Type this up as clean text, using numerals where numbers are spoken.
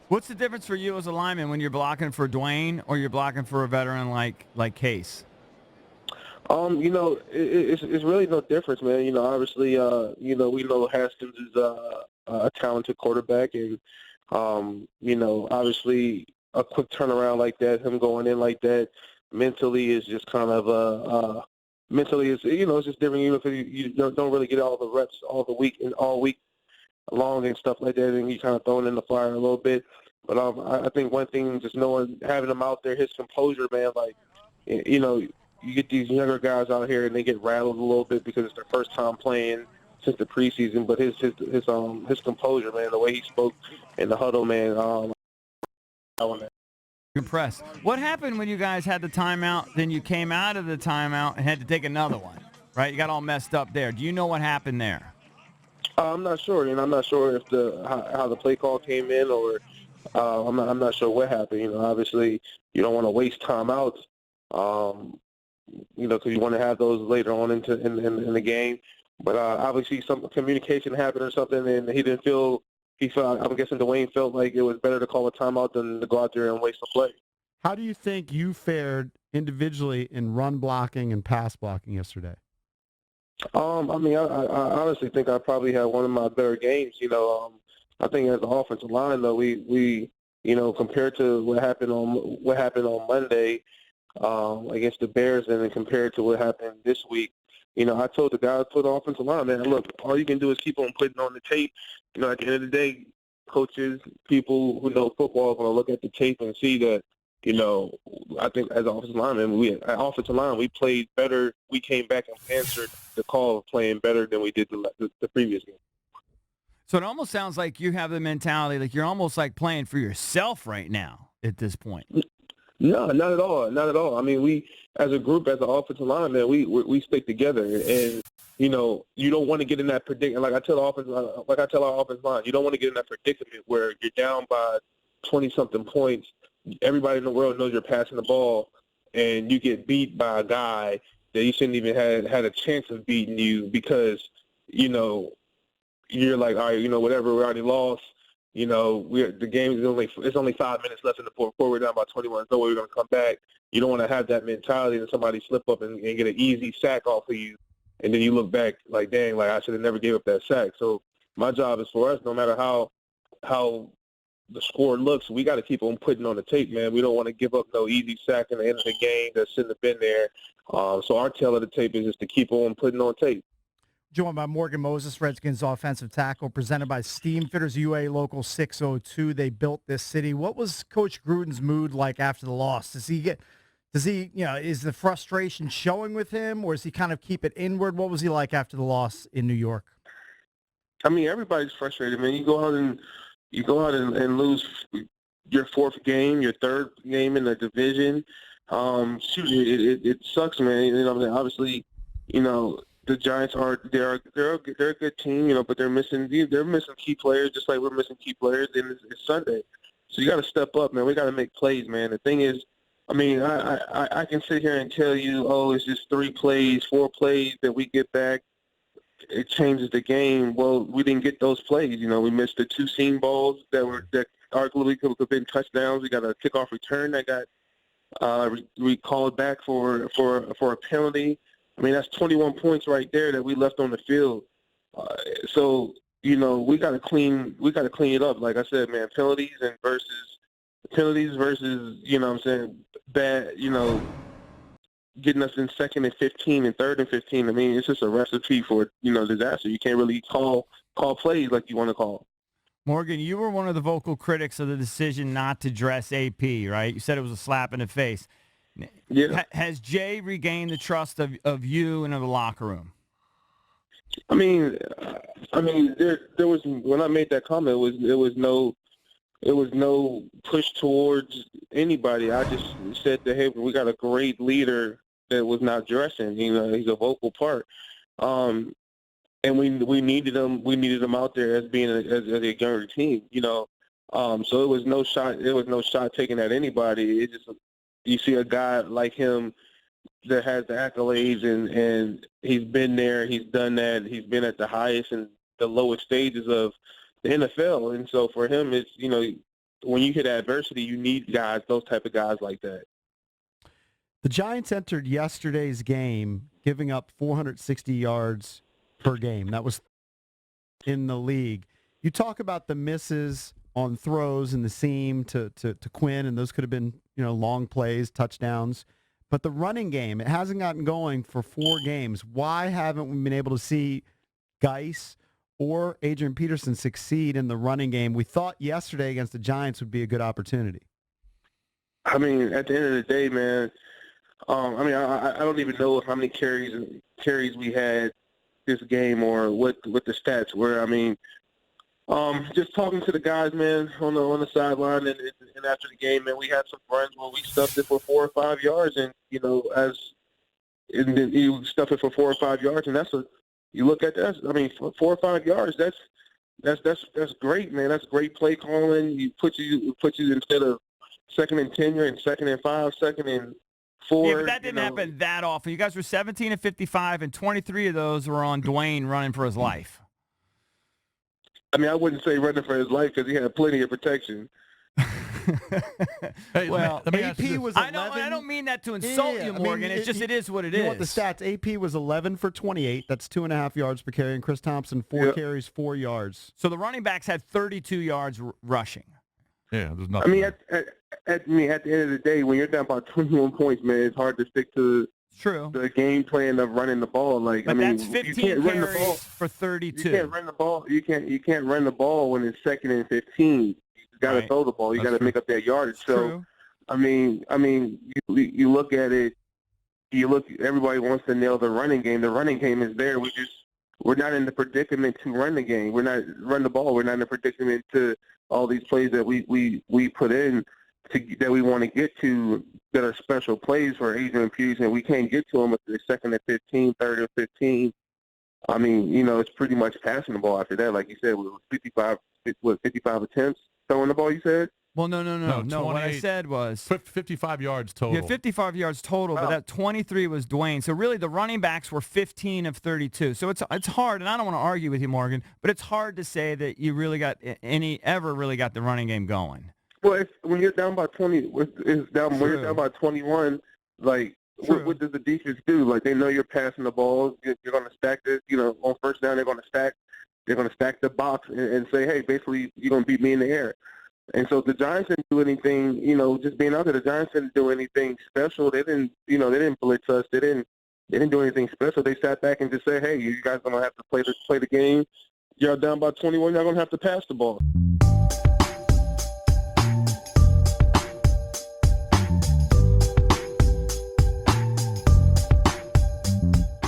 What's the difference for you as a lineman when you're blocking for Dwayne or you're blocking for a veteran like Case? It's really no difference, man. Obviously, we know Haskins is a talented quarterback, and obviously a quick turnaround like that, him going in like that, mentally is just kind of mentally is it's just different. If you don't really get all the reps all week long and stuff like that, and you kind of thrown in the fire a little bit. But I think one thing, just having him out there, his composure, man, like you get these younger guys out here and they get rattled a little bit because it's their first time playing since the preseason. But his composure, man, the way he spoke in the huddle, man. Impressed. What happened when you guys had the timeout? Then you came out of the timeout and had to take another one, right? You got all messed up there. Do you know what happened there? I'm not sure. I'm not sure if how the play call came in, or I'm not sure what happened. Obviously you don't want to waste timeouts. Because you want to have those later on in the game. But obviously some communication happened or something, and I'm guessing Dwayne felt like it was better to call a timeout than to go out there and waste a play. How do you think you fared individually in run blocking and pass blocking yesterday? I honestly think I probably had one of my better games. I think as an offensive line, though, we compared to what happened on Monday, against the Bears, and then compared to what happened this week, I told the guys for the offensive line, man, look, all you can do is keep on putting on the tape. At the end of the day, coaches, people who know football are going to look at the tape and see that, I think as an offensive lineman, we played better. We came back and answered the call of playing better than we did the previous game. So it almost sounds like you have the mentality like you're almost like playing for yourself right now at this point. No, not at all. Not at all. I mean, we, as a group, as an offensive line, man, we stick together. And, you don't want to get in that predicament. Like I tell our offensive line, you don't want to get in that predicament where you're down by 20-something points. Everybody in the world knows you're passing the ball, and you get beat by a guy that you shouldn't even had a chance of beating you because, you're like, all right, whatever, we already lost. The game is it's only 5 minutes left in the fourth quarter. We're down by 21. There's no way we're going to come back. You don't want to have that mentality and somebody slip up and get an easy sack off of you, and then you look back like, dang, like I should have never gave up that sack. So my job is for us, no matter how the score looks, we got to keep on putting on the tape, man. We don't want to give up no easy sack in the end of the game that shouldn't have been there. So our tail of the tape is just to keep on putting on tape. Joined by Morgan Moses, Redskins offensive tackle, presented by Steam Fitters UA Local 602. They built this city. What was Coach Gruden's mood like after the loss? Is the frustration showing with him, or does he kind of keep it inward? What was he like after the loss in New York? I mean, everybody's frustrated, man. You go out and lose your fourth game, your third game in the division. It sucks, man. Obviously, the Giants they're a good team, but they're missing key players just like we're missing key players. And it's Sunday, so you got to step up, man. We got to make plays, man. The thing is, I mean, I can sit here and tell you, oh, it's just 3 plays, 4 plays that we get back. It changes the game. Well, we didn't get those plays. We missed the 2 seam balls that arguably could have been touchdowns. We got a kickoff return that got recalled back for a penalty. I mean, that's 21 points right there that we left on the field. So we got to clean it up. Like I said, man, penalties versus bad, getting us in 2nd and 15 and 3rd and 15. I mean, it's just a recipe for disaster. You can't really call plays like you want to call. Morgan, you were one of the vocal critics of the decision not to dress AP, right? You said it was a slap in the face. Yeah. Has Jay regained the trust of you and of the locker room? I mean, there was, when I made that comment, it was no push towards anybody. I just said that, hey, we got a great leader that was not dressing. He's a vocal part, and we needed him. We needed him out there as being as a younger team. So it was no shot. It was no shot taken at anybody. It just, you see a guy like him that has the accolades, and he's been there, he's done that, he's been at the highest and the lowest stages of the NFL. And so for him, it's, when you hit adversity, you need guys, those type of guys like that. The Giants entered yesterday's game giving up 460 yards per game. That was in the league. You talk about the misses on throws and the seam to Quinn, and those could have been, long plays, touchdowns. But the running game, it hasn't gotten going for 4 games. Why haven't we been able to see Geis or Adrian Peterson succeed in the running game? We thought yesterday against the Giants would be a good opportunity. I mean, at the end of the day, man, I don't even know how many carries we had this game or what the stats were. I mean, just talking to the guys, man, on the sideline and after the game, man, we had some runs where we stuffed it for 4 or 5 yards, and and then you stuff it for 4 or 5 yards, and you look at that. I mean, 4 or 5 yards, that's great, man. That's great play calling. You put you instead of 2nd and 10, you're in 2nd and 5, 2nd and 4. Yeah, but that didn't happen that often. You guys were 17 and 55, and 23 of those were on Dwayne running for his life. I mean, I wouldn't say running for his life because he had plenty of protection. Hey, well, let me ask you AP this. was I 11. don't mean that to insult you, Morgan. It is what it is. You want the stats? AP was 11 for 28. That's 2.5 yards per carry. And Chris Thompson, 4 carries, 4 yards. So the running backs had 32 yards rushing. Yeah, there's nothing. I mean, at the end of the day, when you're down by 21 points, man, it's hard to stick to True. the game plan of running the ball. Like, But I mean, you that's 15 can't run the ball carries for 32. You can't run the ball. You can't run the ball when it's 2nd and 15. You got to throw the ball. You got to make up that yardage. So, True. I mean, you look at it. Everybody wants to nail the running game. The running game is there. We're not in the predicament to run the game. We're not run the ball. We're not in the predicament to all these plays that we put in that we want to get to that are special plays for Adrian Peterson. We can't get to them if they're 2nd and 15, 3rd and 15. I mean, it's pretty much passing the ball after that. Like you said, with 55 attempts throwing the ball, you said? Well, no. What I said was 55 yards total. Yeah, 55 yards total, but that 23 was Dwayne. So really, the running backs were 15 of 32. So it's hard, and I don't want to argue with you, Morgan, but it's hard to say that you really got the running game going. Well, when you're down by 20, when you're down by 21, like what does the defense do? Like, they know you're passing the ball. You're going to stack this. On first down, they're going to stack the box and say, hey, basically, you're going to beat me in the air. And so the Giants didn't do anything, just being out there. The Giants didn't do anything special. They didn't blitz us. They didn't do anything special. They sat back and just said, hey, you guys are going to have to play the game. You're down by 21. You're going to have to pass the ball.